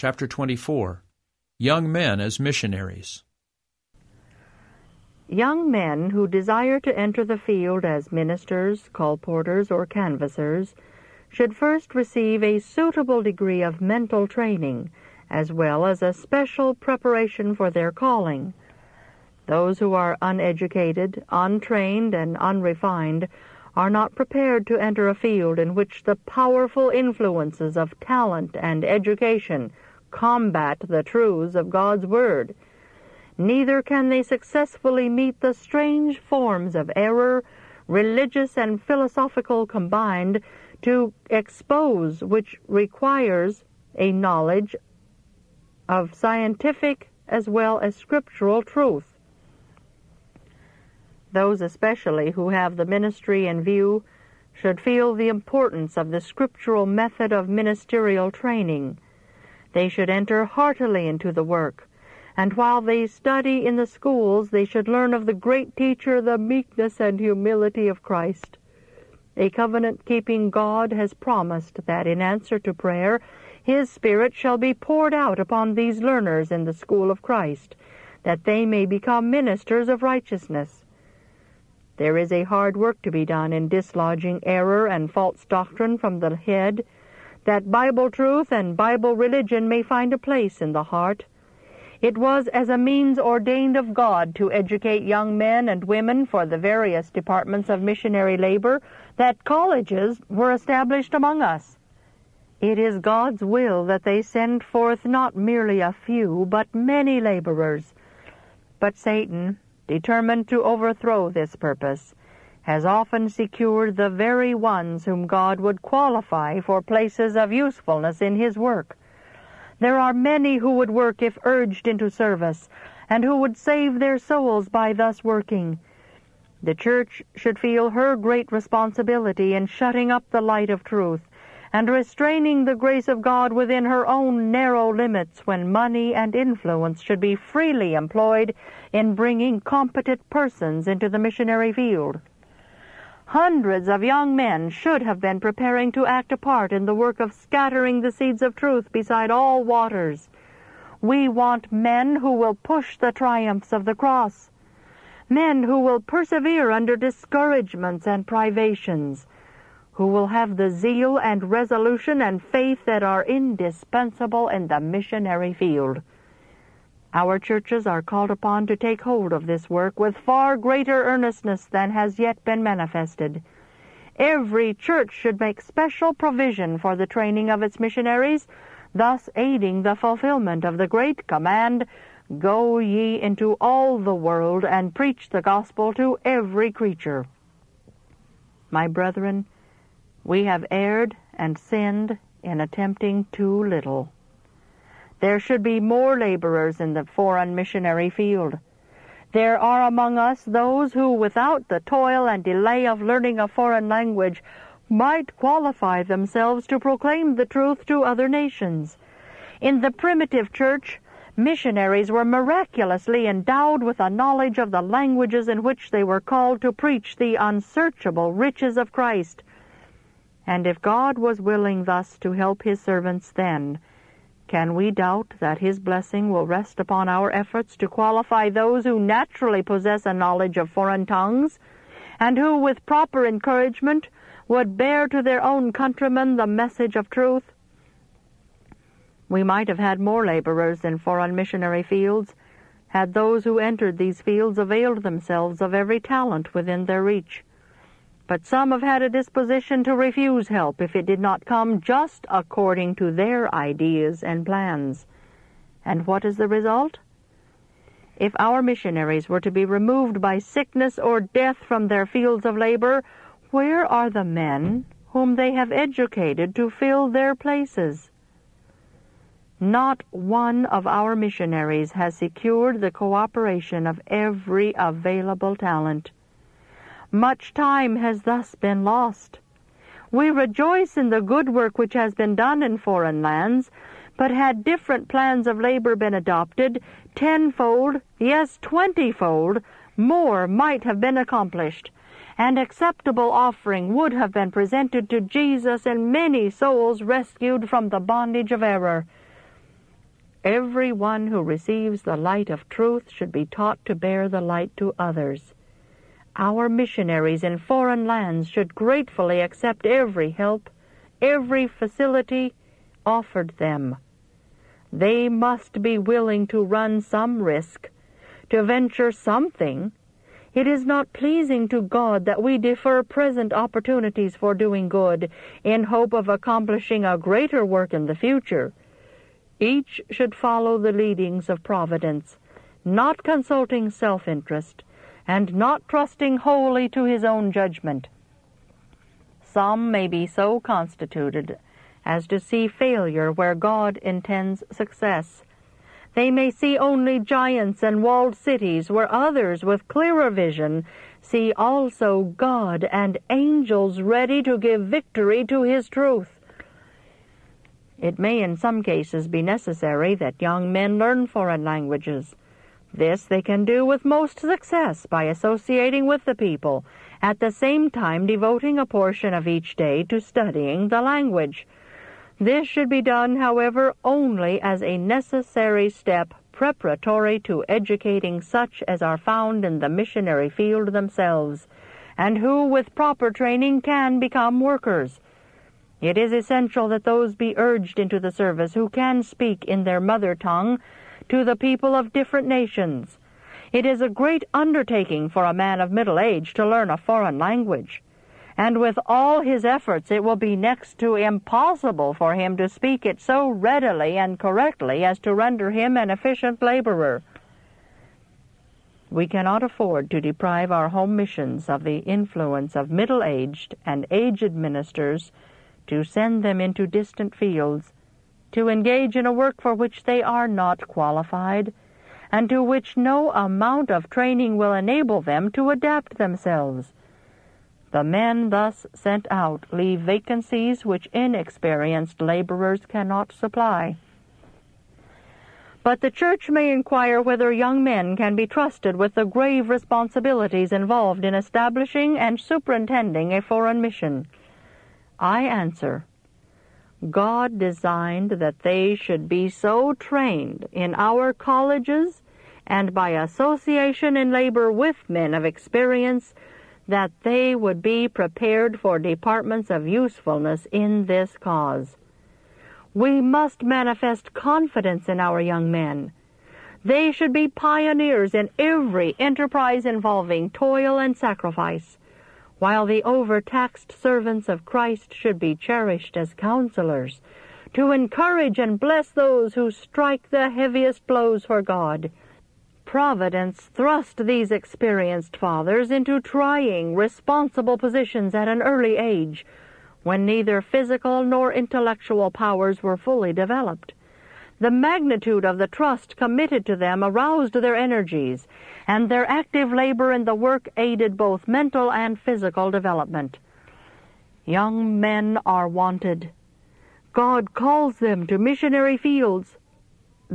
Chapter 24. Young Men as Missionaries. Young men who desire to enter the field as ministers, colporteurs, or canvassers should first receive a suitable degree of mental training, as well as a special preparation for their calling. Those who are uneducated, untrained, and unrefined are not prepared to enter a field in which the powerful influences of talent and education combat the truths of God's Word. Neither can they successfully meet the strange forms of error, religious and philosophical combined, to expose which requires a knowledge of scientific as well as scriptural truth. Those especially who have the ministry in view should feel the importance of the scriptural method of ministerial training. They should enter heartily into the work, and while they study in the schools, they should learn of the great teacher, the meekness and humility of Christ. A covenant-keeping God has promised that in answer to prayer, His Spirit shall be poured out upon these learners in the school of Christ, that they may become ministers of righteousness. There is a hard work to be done in dislodging error and false doctrine from the head, that Bible truth and Bible religion may find a place in the heart. It was as a means ordained of God to educate young men and women for the various departments of missionary labor that colleges were established among us. It is God's will that they send forth not merely a few, but many laborers. But Satan, determined to overthrow this purpose, has often secured the very ones whom God would qualify for places of usefulness in His work. There are many who would work if urged into service, and who would save their souls by thus working. The church should feel her great responsibility in shutting up the light of truth, and restraining the grace of God within her own narrow limits when money and influence should be freely employed in bringing competent persons into the missionary field. Hundreds of young men should have been preparing to act a part in the work of scattering the seeds of truth beside all waters. We want men who will push the triumphs of the cross, men who will persevere under discouragements and privations, who will have the zeal and resolution and faith that are indispensable in the missionary field. Our churches are called upon to take hold of this work with far greater earnestness than has yet been manifested. Every church should make special provision for the training of its missionaries, thus aiding the fulfillment of the great command, "Go ye into all the world and preach the gospel to every creature." My brethren, we have erred and sinned in attempting too little. There should be more laborers in the foreign missionary field. There are among us those who, without the toil and delay of learning a foreign language, might qualify themselves to proclaim the truth to other nations. In the primitive church, missionaries were miraculously endowed with a knowledge of the languages in which they were called to preach the unsearchable riches of Christ. And if God was willing thus to help His servants then, can we doubt that His blessing will rest upon our efforts to qualify those who naturally possess a knowledge of foreign tongues, and who, with proper encouragement, would bear to their own countrymen the message of truth? We might have had more laborers in foreign missionary fields, had those who entered these fields availed themselves of every talent within their reach. But some have had a disposition to refuse help if it did not come just according to their ideas and plans. And what is the result? If our missionaries were to be removed by sickness or death from their fields of labor, where are the men whom they have educated to fill their places? Not one of our missionaries has secured the cooperation of every available talent. Much time has thus been lost. We rejoice in the good work which has been done in foreign lands, but had different plans of labor been adopted, tenfold, yes, 20-fold, more might have been accomplished, and acceptable offering would have been presented to Jesus and many souls rescued from the bondage of error. Every one who receives the light of truth should be taught to bear the light to others. Our missionaries in foreign lands should gratefully accept every help, every facility offered them. They must be willing to run some risk, to venture something. It is not pleasing to God that we defer present opportunities for doing good in hope of accomplishing a greater work in the future. Each should follow the leadings of providence, not consulting self-interest, and not trusting wholly to his own judgment. Some may be so constituted as to see failure where God intends success. They may see only giants and walled cities where others with clearer vision see also God and angels ready to give victory to his truth. It may in some cases be necessary that young men learn foreign languages. This they can do with most success by associating with the people, at the same time devoting a portion of each day to studying the language. This should be done, however, only as a necessary step preparatory to educating such as are found in the missionary field themselves, and who with proper training can become workers. It is essential that those be urged into the service who can speak in their mother tongue to the people of different nations. It is a great undertaking for a man of middle age to learn a foreign language, and with all his efforts it will be next to impossible for him to speak it so readily and correctly as to render him an efficient laborer. We cannot afford to deprive our home missions of the influence of middle-aged and aged ministers, to send them into distant fields, to engage in a work for which they are not qualified, and to which no amount of training will enable them to adapt themselves. The men thus sent out leave vacancies which inexperienced laborers cannot supply. But the Church may inquire whether young men can be trusted with the grave responsibilities involved in establishing and superintending a foreign mission. I answer, God designed that they should be so trained in our colleges and by association in labor with men of experience that they would be prepared for departments of usefulness in this cause. We must manifest confidence in our young men. They should be pioneers in every enterprise involving toil and sacrifice, while the overtaxed servants of Christ should be cherished as counselors, to encourage and bless those who strike the heaviest blows for God. Providence thrust these experienced fathers into trying, responsible positions at an early age, when neither physical nor intellectual powers were fully developed. The magnitude of the trust committed to them aroused their energies, and their active labor in the work aided both mental and physical development. Young men are wanted. God calls them to missionary fields.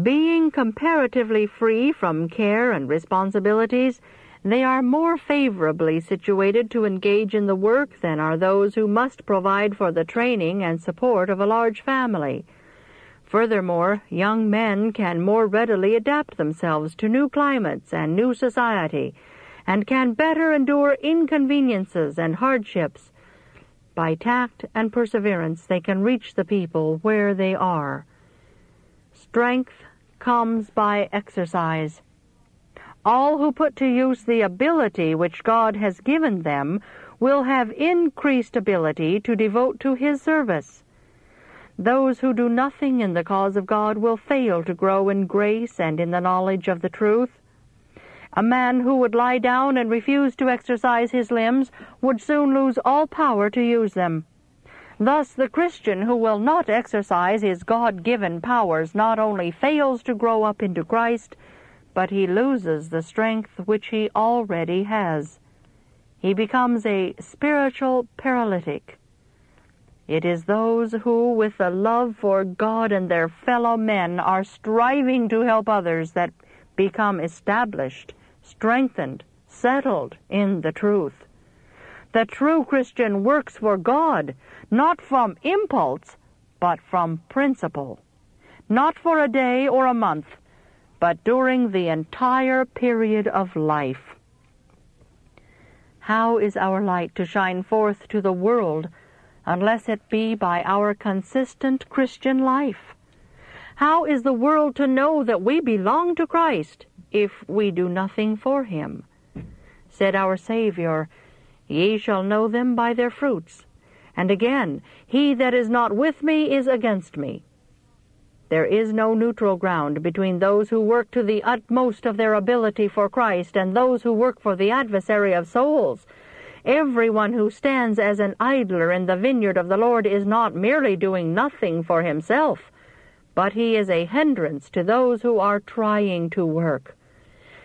Being comparatively free from care and responsibilities, they are more favorably situated to engage in the work than are those who must provide for the training and support of a large family. Furthermore, young men can more readily adapt themselves to new climates and new society, and can better endure inconveniences and hardships. By tact and perseverance, they can reach the people where they are. Strength comes by exercise. All who put to use the ability which God has given them will have increased ability to devote to His service. Those who do nothing in the cause of God will fail to grow in grace and in the knowledge of the truth. A man who would lie down and refuse to exercise his limbs would soon lose all power to use them. Thus, the Christian who will not exercise his God-given powers not only fails to grow up into Christ, but he loses the strength which he already has. He becomes a spiritual paralytic. It is those who, with a love for God and their fellow men, are striving to help others that become established, strengthened, settled in the truth. The true Christian works for God, not from impulse, but from principle. not for a day or a month, but during the entire period of life. How is our light to shine forth to the world unless it be by our consistent Christian life? How is the world to know that we belong to Christ if we do nothing for him? Said our Savior, "Ye shall know them by their fruits." And again, "He that is not with me is against me." There is no neutral ground between those who work to the utmost of their ability for Christ and those who work for the adversary of souls. Everyone who stands as an idler in the vineyard of the Lord is not merely doing nothing for himself, but he is a hindrance to those who are trying to work.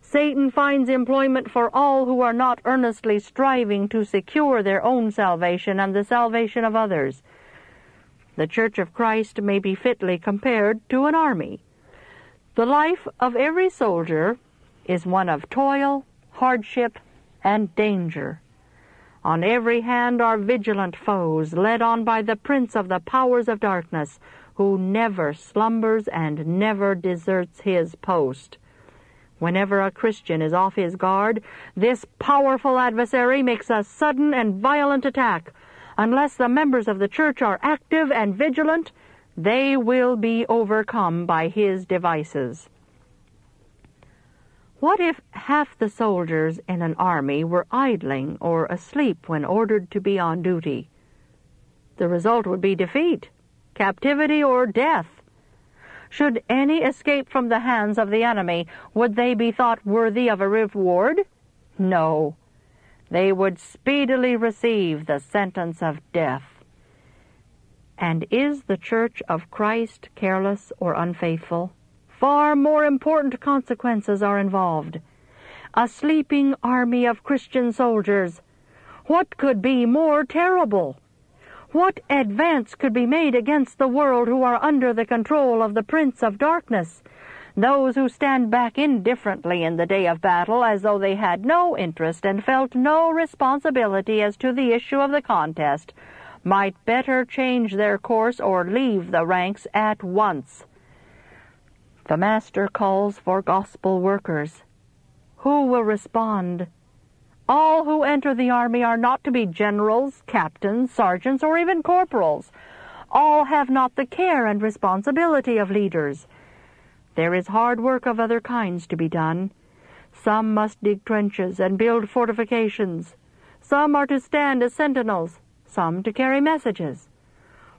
Satan finds employment for all who are not earnestly striving to secure their own salvation and the salvation of others. The Church of Christ may be fitly compared to an army. The life of every soldier is one of toil, hardship, and danger. On every hand are vigilant foes, led on by the prince of the powers of darkness, who never slumbers and never deserts his post. Whenever a Christian is off his guard, this powerful adversary makes a sudden and violent attack. Unless the members of the church are active and vigilant, they will be overcome by his devices. What if half the soldiers in an army were idling or asleep when ordered to be on duty? The result would be defeat, captivity, or death. Should any escape from the hands of the enemy, would they be thought worthy of a reward? No. They would speedily receive the sentence of death. And is the Church of Christ careless or unfaithful? Far more important consequences are involved. A sleeping army of Christian soldiers. What could be more terrible? What advance could be made against the world who are under the control of the Prince of Darkness? Those who stand back indifferently in the day of battle as though they had no interest and felt no responsibility as to the issue of the contest might better change their course or leave the ranks at once. The Master calls for gospel workers. Who will respond? All who enter the army are not to be generals, captains, sergeants, or even corporals. All have not the care and responsibility of leaders. There is hard work of other kinds to be done. Some must dig trenches and build fortifications. Some are to stand as sentinels, some to carry messages.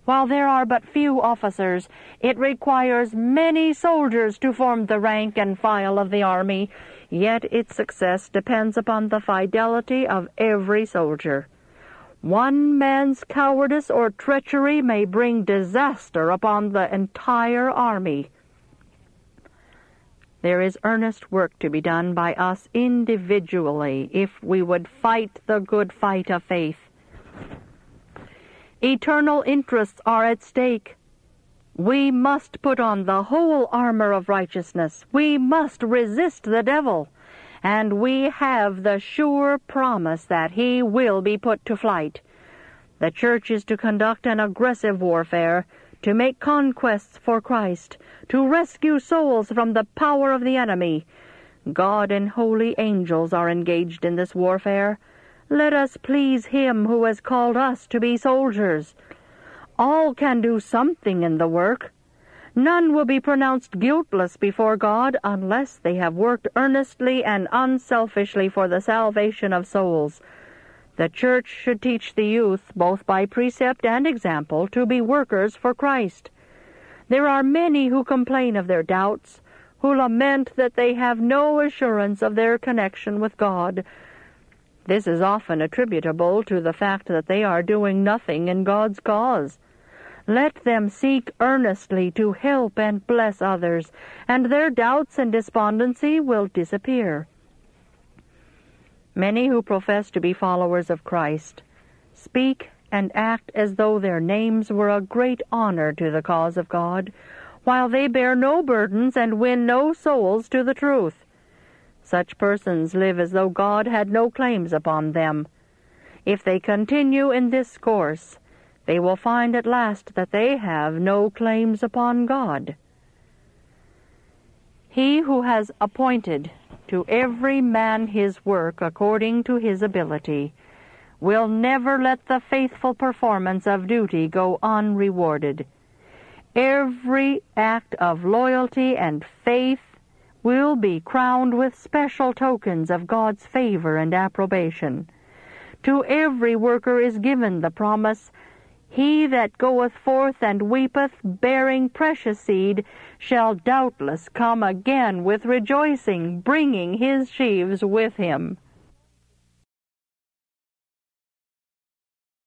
While there are but few officers, it requires many soldiers to form the rank and file of the army, yet its success depends upon the fidelity of every soldier. One man's cowardice or treachery may bring disaster upon the entire army. There is earnest work to be done by us individually if we would fight the good fight of faith. Eternal interests are at stake. We must put on the whole armor of righteousness. We must resist the devil. And we have the sure promise that he will be put to flight. The church is to conduct an aggressive warfare, to make conquests for Christ, to rescue souls from the power of the enemy. God and holy angels are engaged in this warfare. Let us please him who has called us to be soldiers. All can do something in the work. None will be pronounced guiltless before God unless they have worked earnestly and unselfishly for the salvation of souls. The church should teach the youth, both by precept and example, to be workers for Christ. There are many who complain of their doubts, who lament that they have no assurance of their connection with God. This is often attributable to the fact that they are doing nothing in God's cause. Let them seek earnestly to help and bless others, and their doubts and despondency will disappear. Many who profess to be followers of Christ speak and act as though their names were a great honor to the cause of God, while they bear no burdens and win no souls to the truth. Such persons live as though God had no claims upon them. If they continue in this course, they will find at last that they have no claims upon God. He who has appointed to every man his work according to his ability will never let the faithful performance of duty go unrewarded. Every act of loyalty and faith will be crowned with special tokens of God's favor and approbation. To every worker is given the promise, "He that goeth forth and weepeth, bearing precious seed, shall doubtless come again with rejoicing, bringing his sheaves with him."